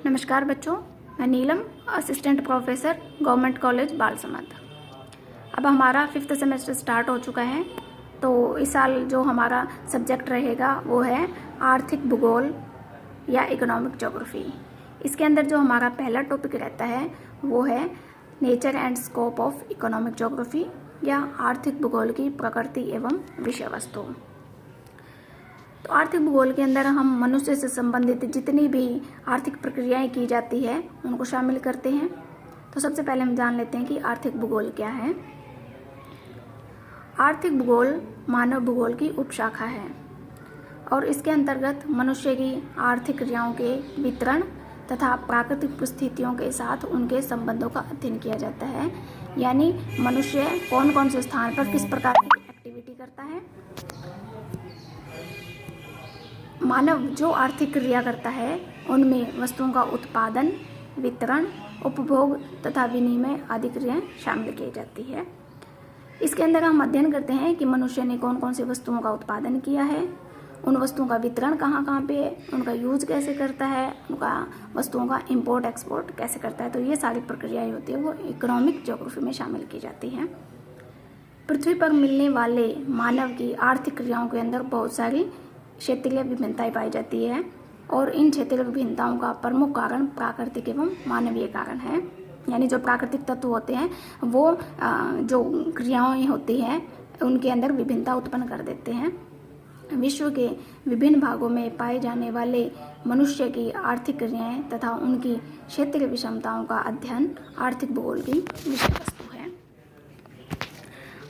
नमस्कार बच्चों, मैं Neelam, assistant professor, government college Balsamand. अब हमारा 5th सेमेस्टर स्टार्ट हो चुका है। तो इस साल जो हमारा सब्जेक्ट रहेगा वो है आर्थिक भूगोल या इकोनॉमिक ज्योग्राफी। इसके अंदर जो हमारा पहला टॉपिक रहता है वो है nature and scope of economic geography या आर्थिक भूगोल की प्रकृति एवं विषय वस्तु। तो आर्थिक भूगोल के अंदर हम मनुष्य से संबंधित जितनी भी आर्थिक प्रक्रियाएं की जाती है उनको शामिल करते हैं। तो सबसे पहले हम जान लेते हैं कि आर्थिक भूगोल क्या है। आर्थिक भूगोल मानव भूगोल की उपशाखा है और इसके अंतर्गत मनुष्य की आर्थिक क्रियाओं के वितरण तथा प्राकृतिक परिस्थितियों के साथ उनके संबंधों का अध्ययन किया जाता है। यानी मनुष्य कौन कौन से स्थान पर किस प्रकार की एक्टिविटी करता है। मानव जो आर्थिक क्रिया करता है उनमें वस्तुओं का उत्पादन, वितरण, उपभोग तथा विनिमय आदि क्रियाएं शामिल की जाती है। इसके अंदर हम अध्ययन करते हैं कि मनुष्य ने कौन कौन सी वस्तुओं का उत्पादन किया है, उन वस्तुओं का वितरण कहाँ कहाँ पे है, उनका यूज कैसे करता है, उनका वस्तुओं का इंपोर्ट एक्सपोर्ट कैसे करता है। तो ये सारी प्रक्रियाएं होती है वो इकोनॉमिक ज्योग्राफी में शामिल की जाती हैं। पृथ्वी पर मिलने वाले मानव की आर्थिक क्रियाओं के अंदर बहुत सारी क्षेत्रीय विभिन्नताएं पाई जाती है और इन क्षेत्रीय विभिन्नताओं का प्रमुख कारण प्राकृतिक एवं मानवीय कारण है। यानी जो प्राकृतिक तत्व होते हैं वो जो क्रियाएं होती हैं उनके अंदर विभिन्नता उत्पन्न कर देते हैं। विश्व के विभिन्न भागों में पाए जाने वाले मनुष्य की आर्थिक क्रियाएं तथा उनकी क्षेत्रीय विषमताओं का अध्ययन आर्थिक भूगोल की विषय वस्तु है।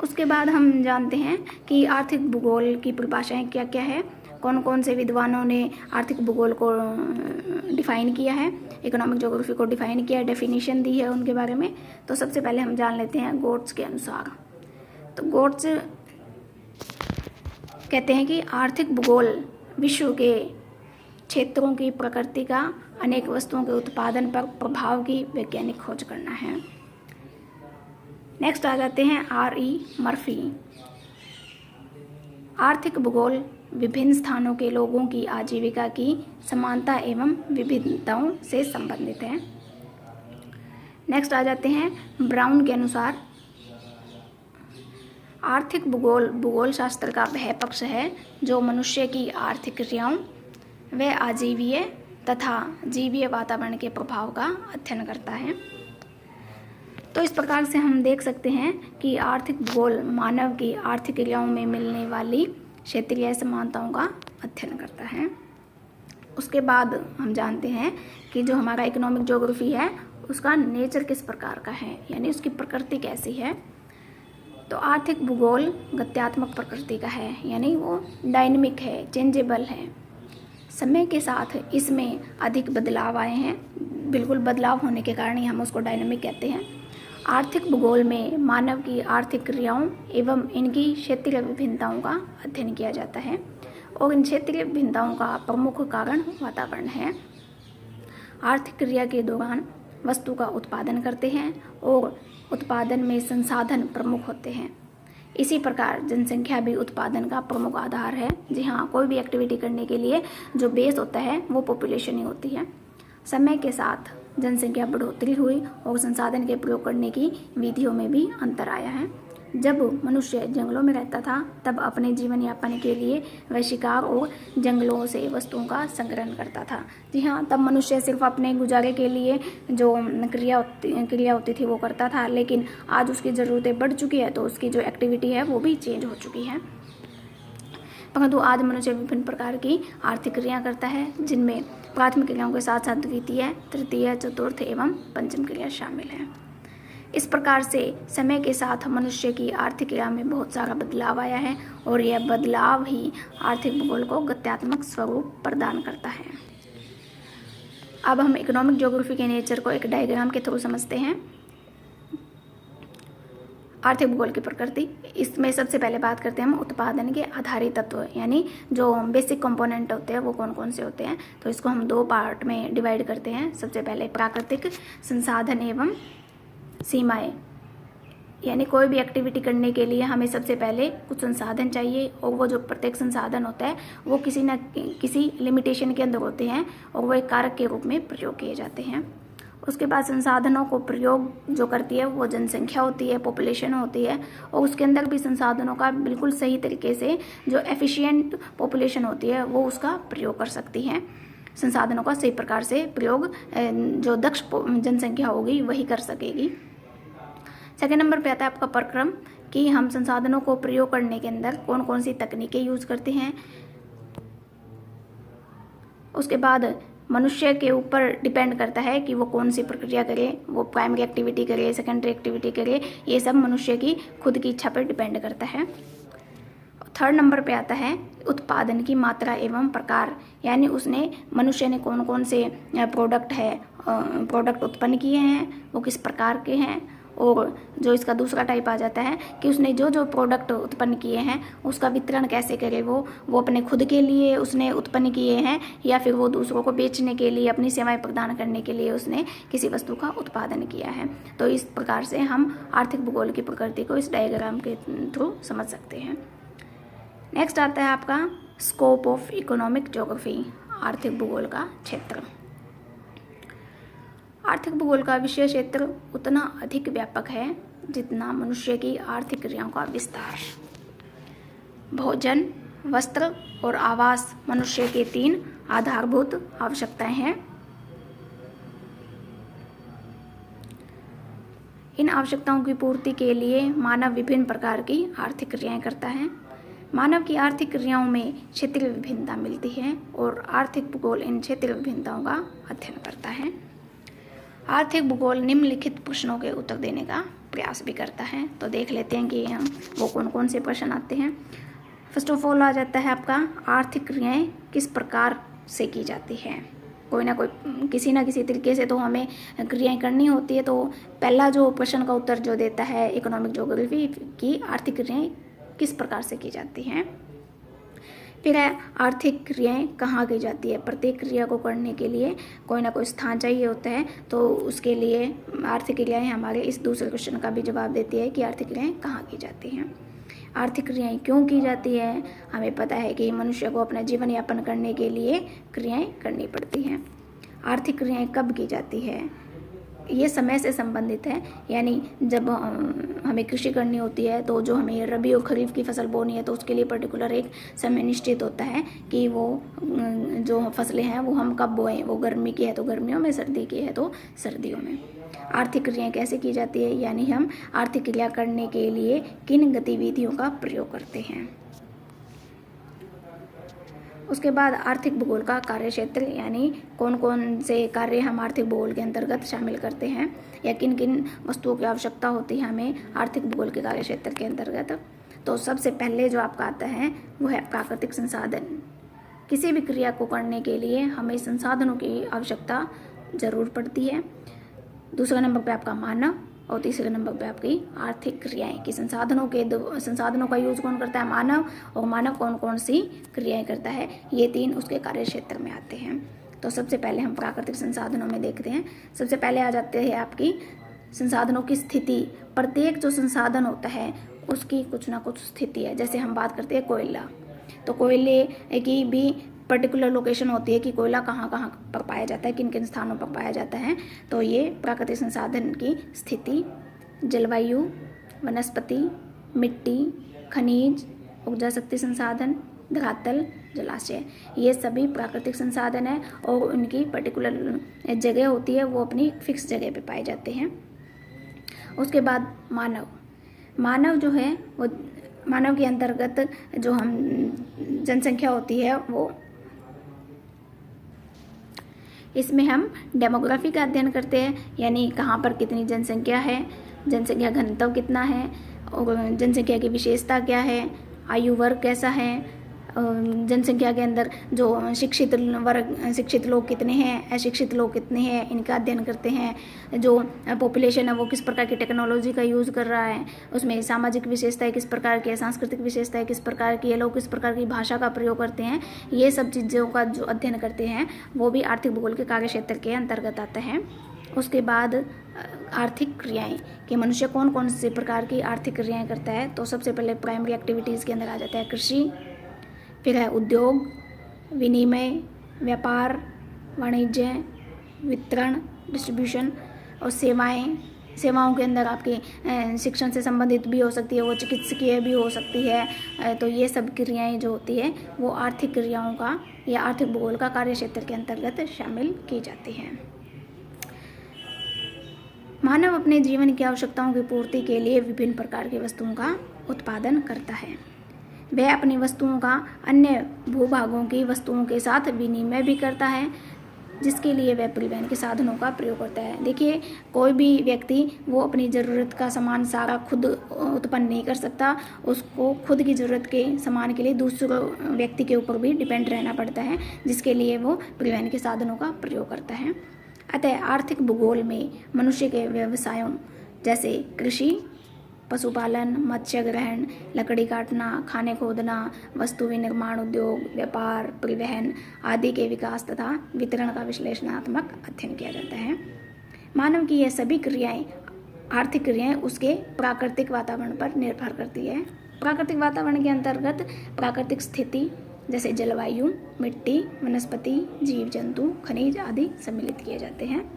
उसके बाद हम जानते हैं कि आर्थिक भूगोल की परिभाषाएं क्या क्या है, कौन कौन से विद्वानों ने आर्थिक भूगोल को डिफाइन किया है, इकोनॉमिक ज्योग्राफी को डिफाइन किया है, डेफिनेशन दी है उनके बारे में। तो सबसे पहले हम जान लेते हैं गोट्स के अनुसार। तो गोट्स कहते हैं कि आर्थिक भूगोल विश्व के क्षेत्रों की प्रकृति का अनेक वस्तुओं के उत्पादन पर प्रभाव की वैज्ञानिक खोज करना है। नेक्स्ट आ जाते हैं R.E. मर्फी। आर्थिक भूगोल विभिन्न स्थानों के लोगों की आजीविका की समानता एवं विभिन्नताओं से संबंधित है। नेक्स्ट आ जाते हैं ब्राउन के अनुसार आर्थिक भूगोल भूगोल शास्त्र का वह पक्ष है जो मनुष्य की आर्थिक क्रियाओं व आजीवीय तथा जीवीय वातावरण के प्रभाव का अध्ययन करता है। तो इस प्रकार से हम देख सकते हैं कि आर्थिक भूगोल मानव की आर्थिक क्रियाओं में मिलने वाली क्षेत्रीय समानताओं का अध्ययन करता है। उसके बाद हम जानते हैं कि जो हमारा इकोनॉमिक ज्योग्राफी है उसका नेचर किस प्रकार का है, यानी उसकी प्रकृति कैसी है। तो आर्थिक भूगोल गत्यात्मक प्रकृति का है, यानी वो डायनेमिक है, चेंजेबल है। समय के साथ इसमें अधिक बदलाव आए हैं, बिल्कुल बदलाव होने के कारण ही हम उसको डायनेमिक कहते हैं। आर्थिक भूगोल में मानव की आर्थिक क्रियाओं एवं इनकी क्षेत्रीय विभिन्नताओं का अध्ययन किया जाता है और इन क्षेत्रीय विभिन्नताओं का प्रमुख कारण वातावरण है। आर्थिक क्रिया के दौरान वस्तु का उत्पादन करते हैं और उत्पादन में संसाधन प्रमुख होते हैं। इसी प्रकार जनसंख्या भी उत्पादन का प्रमुख आधार है। जी हाँ, कोई भी एक्टिविटी करने के लिए जो बेस होता है वो पॉपुलेशन ही होती है। समय के साथ जनसंख्या बढ़ोतरी हुई और संसाधन के प्रयोग करने की विधियों में भी अंतर आया है। जब मनुष्य जंगलों में रहता था तब अपने जीवन यापन के लिए वह शिकार और जंगलों से वस्तुओं का संग्रहण करता था। जी हाँ, तब मनुष्य सिर्फ अपने गुजारे के लिए जो क्रिया होती थी वो करता था, लेकिन आज उसकी ज़रूरतें बढ़ चुकी है तो उसकी जो एक्टिविटी है वो भी चेंज हो चुकी है। परंतु आज मनुष्य विभिन्न प्रकार की आर्थिक क्रिया करता है जिनमें प्राथमिक क्रियाओं के साथ साथ द्वितीय, तृतीय, चतुर्थ एवं पंचम क्रिया शामिल है। इस प्रकार से समय के साथ मनुष्य की आर्थिक क्रिया में बहुत सारा बदलाव आया है और यह बदलाव ही आर्थिक भूगोल को गत्यात्मक स्वरूप प्रदान करता है। अब हम इकोनॉमिक ज्योग्राफी के नेचर को एक डायग्राम के थ्रू समझते हैं। आर्थिक भूगोल की प्रकृति, इसमें सबसे पहले बात करते हैं हम उत्पादन के आधारित तत्व, यानी जो बेसिक कंपोनेंट होते हैं वो कौन कौन से होते हैं। तो इसको हम दो पार्ट में डिवाइड करते हैं। सबसे पहले प्राकृतिक संसाधन एवं सीमाएं, यानी कोई भी एक्टिविटी करने के लिए हमें सबसे पहले कुछ संसाधन चाहिए, और वो जो प्रत्येक संसाधन होता है वो किसी न किसी लिमिटेशन के अंदर होते हैं और वो एक कारक के रूप में प्रयोग किए जाते हैं। उसके बाद संसाधनों को प्रयोग जो करती है वो जनसंख्या होती है, पॉपुलेशन होती है, और उसके अंदर भी संसाधनों का बिल्कुल सही तरीके से जो एफिशिएंट पॉपुलेशन होती है वो उसका प्रयोग कर सकती है। संसाधनों का सही प्रकार से प्रयोग जो दक्ष जनसंख्या होगी वही कर सकेगी। सेकेंड नंबर पे आता है आपका प्रक्रम, कि हम संसाधनों को प्रयोग करने के अंदर कौन कौन सी तकनीकें यूज करते हैं। उसके बाद मनुष्य के ऊपर डिपेंड करता है कि वो कौन सी प्रक्रिया करे, वो प्राइमरी एक्टिविटी करे, सेकेंडरी एक्टिविटी करे, ये सब मनुष्य की खुद की इच्छा पर डिपेंड करता है। थर्ड नंबर पे आता है उत्पादन की मात्रा एवं प्रकार, यानी मनुष्य ने कौन कौन से प्रोडक्ट उत्पन्न किए हैं, वो किस प्रकार के हैं। और जो इसका दूसरा टाइप आ जाता है कि उसने जो जो प्रोडक्ट उत्पन्न किए हैं उसका वितरण कैसे करे, वो अपने खुद के लिए उसने उत्पन्न किए हैं या फिर वो दूसरों को बेचने के लिए, अपनी सेवाएं प्रदान करने के लिए उसने किसी वस्तु का उत्पादन किया है। तो इस प्रकार से हम आर्थिक भूगोल की प्रकृति को इस डायग्राम के थ्रू समझ सकते हैं। नेक्स्ट आता है आपका स्कोप ऑफ इकोनॉमिक ज्योग्राफी, आर्थिक भूगोल का क्षेत्र। आर्थिक भूगोल का विषय क्षेत्र उतना अधिक व्यापक है जितना मनुष्य की आर्थिक क्रियाओं का विस्तार। भोजन, वस्त्र और आवास मनुष्य के 3 आधारभूत आवश्यकताएं हैं। इन आवश्यकताओं की पूर्ति के लिए मानव विभिन्न प्रकार की आर्थिक क्रियाएं करता है। मानव की आर्थिक क्रियाओं में क्षेत्रीय विभिन्नता मिलती है और आर्थिक भूगोल इन क्षेत्रीय विभिन्नताओं का अध्ययन करता है। आर्थिक भूगोल निम्नलिखित प्रश्नों के उत्तर देने का प्रयास भी करता है। तो देख लेते हैं कि हम वो कौन कौन से प्रश्न आते हैं। फर्स्ट ऑफ ऑल आ जाता है आपका आर्थिक क्रियाएं किस प्रकार से की जाती हैं। कोई ना कोई किसी ना किसी तरीके से तो हमें क्रियाएं करनी होती है। तो पहला जो प्रश्न का उत्तर जो देता है इकोनॉमिक ज्योग्राफी की आर्थिक क्रियाएं किस प्रकार से की जाती हैं। फिर है आर्थिक क्रियाएं कहाँ की जाती है। प्रत्येक क्रिया को करने के लिए कोई ना कोई स्थान चाहिए होता है, तो उसके लिए आर्थिक क्रियाएं हमारे इस दूसरे क्वेश्चन का भी जवाब देती है कि आर्थिक क्रियाएं कहाँ की जाती हैं। आर्थिक क्रियाएं क्यों की जाती है। हमें पता है कि मनुष्य को अपना जीवन यापन करने के लिए क्रियाएं करनी पड़ती हैं। आर्थिक क्रियाएं कब की जाती है, ये समय से संबंधित है। यानी जब हमें कृषि करनी होती है तो जो हमें रबी और खरीफ की फसल बोनी है तो उसके लिए पर्टिकुलर एक समय निश्चित होता है कि वो जो फसलें हैं वो हम कब बोएं। वो गर्मी की है तो गर्मियों में, सर्दी की है तो सर्दियों में। आर्थिक क्रियाएं कैसे की जाती है, यानी हम आर्थिक क्रिया करने के लिए किन गतिविधियों का प्रयोग करते हैं। उसके बाद आर्थिक भूगोल का कार्य क्षेत्र, यानी कौन कौन से कार्य हम आर्थिक भूगोल के अंतर्गत शामिल करते हैं या किन किन वस्तुओं की आवश्यकता होती है हमें आर्थिक भूगोल के कार्य क्षेत्र के अंतर्गत। तो सबसे पहले जो आपका आता है वो है प्राकृतिक संसाधन। किसी भी क्रिया को करने के लिए हमें संसाधनों की आवश्यकता जरूर पड़ती है। दूसरे नंबर पे आपका मानव और तीसरे नंबर पे आपकी आर्थिक क्रियाएं कि संसाधनों का यूज कौन करता है, मानव, और मानव कौन कौन सी क्रियाएं करता है। ये 3 उसके कार्य क्षेत्र में आते हैं। तो सबसे पहले हम प्राकृतिक संसाधनों में देखते हैं। सबसे पहले आ जाते हैं आपकी संसाधनों की स्थिति। प्रत्येक जो संसाधन होता है उसकी कुछ ना कुछ स्थिति है। जैसे हम बात करते हैं कोयला, तो कोयले की भी पर्टिकुलर लोकेशन होती है कि कोयला कहाँ कहाँ पर पाया जाता है, किन किन स्थानों पर पाया जाता है। तो ये प्राकृतिक संसाधन की स्थिति, जलवायु, वनस्पति, मिट्टी, खनिज, ऊर्जा शक्ति संसाधन, धरातल, जलाशय, ये सभी प्राकृतिक संसाधन है और उनकी पर्टिकुलर जगह होती है, वो अपनी फिक्स जगह पे पाए जाते हैं। उसके बाद मानव जो है वो मानव के अंतर्गत जो हम जनसंख्या होती है वो इसमें हम डेमोग्राफी का अध्ययन करते हैं, यानी कहाँ पर कितनी जनसंख्या है, जनसंख्या घनत्व कितना है और जनसंख्या की विशेषता क्या है, आयु वर्ग कैसा है, जनसंख्या के अंदर जो शिक्षित लोग कितने हैं, अशिक्षित लोग कितने हैं, इनका अध्ययन करते हैं। जो पॉपुलेशन है वो किस प्रकार की टेक्नोलॉजी का यूज़ कर रहा है, उसमें सामाजिक विशेषताएं किस प्रकार की है, सांस्कृतिक विशेषताएं किस प्रकार की है, लोग किस प्रकार की भाषा का प्रयोग करते हैं, ये सब चीज़ों का जो अध्ययन करते हैं वो भी आर्थिक भूगोल के कार्य क्षेत्र के अंतर्गत आता है। उसके बाद आर्थिक क्रियाएं कि मनुष्य कौन कौन से प्रकार की आर्थिक क्रियाएं करता है। तो सबसे पहले प्राइमरी एक्टिविटीज़ के अंदर आ जाता है कृषि, फिर है उद्योग, विनिमय, व्यापार, वाणिज्य, वितरण, डिस्ट्रीब्यूशन, और सेवाओं के अंदर आपके शिक्षण से संबंधित भी हो सकती है, वो चिकित्सकीय भी हो सकती है। तो ये सब क्रियाएं जो होती है वो आर्थिक क्रियाओं का या आर्थिक भूगोल का कार्य क्षेत्र के अंतर्गत शामिल की जाती हैं। मानव अपने जीवन की आवश्यकताओं की पूर्ति के लिए विभिन्न प्रकार की वस्तुओं का उत्पादन करता है। वह अपनी वस्तुओं का अन्य भूभागों की वस्तुओं के साथ विनिमय भी करता है, जिसके लिए वह परिवहन के साधनों का प्रयोग करता है। देखिए, कोई भी व्यक्ति वो अपनी ज़रूरत का सामान सारा खुद उत्पन्न नहीं कर सकता, उसको खुद की ज़रूरत के सामान के लिए दूसरों व्यक्ति के ऊपर भी डिपेंड रहना पड़ता है, जिसके लिए वो परिवहन के साधनों का प्रयोग करता है। अतः आर्थिक भूगोल में मनुष्य के व्यवसायों जैसे कृषि, पशुपालन, मत्स्य ग्रहण, लकड़ी काटना, खाने खोदना, वस्तु विनिर्माण उद्योग, व्यापार, परिवहन आदि के विकास तथा वितरण का विश्लेषणात्मक अध्ययन किया जाता है। मानव की यह सभी क्रियाएं, आर्थिक क्रियाएं उसके प्राकृतिक वातावरण पर निर्भर करती है। प्राकृतिक वातावरण के अंतर्गत प्राकृतिक स्थिति जैसे जलवायु, मिट्टी, वनस्पति, जीव जंतु, खनिज आदि सम्मिलित किए जाते हैं।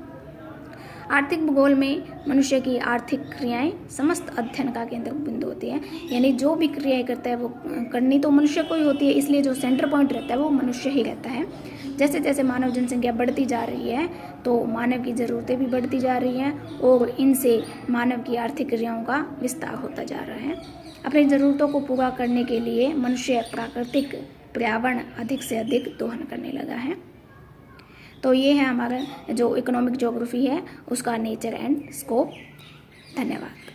आर्थिक भूगोल में मनुष्य की आर्थिक क्रियाएं समस्त अध्ययन का केंद्र बिंदु होती है। यानी जो भी क्रियाएं करता है वो करनी तो मनुष्य को ही होती है, इसलिए जो सेंटर पॉइंट रहता है वो मनुष्य ही रहता है। जैसे जैसे मानव जनसंख्या बढ़ती जा रही है तो मानव की ज़रूरतें भी बढ़ती जा रही हैं और इनसे मानव की आर्थिक क्रियाओं का विस्तार होता जा रहा है। अपनी ज़रूरतों को पूरा करने के लिए मनुष्य प्राकृतिक पर्यावरण अधिक से अधिक दोहन करने लगा है। तो ये है हमारा जो इकोनॉमिक ज्योग्राफी है उसका नेचर एंड स्कोप। धन्यवाद।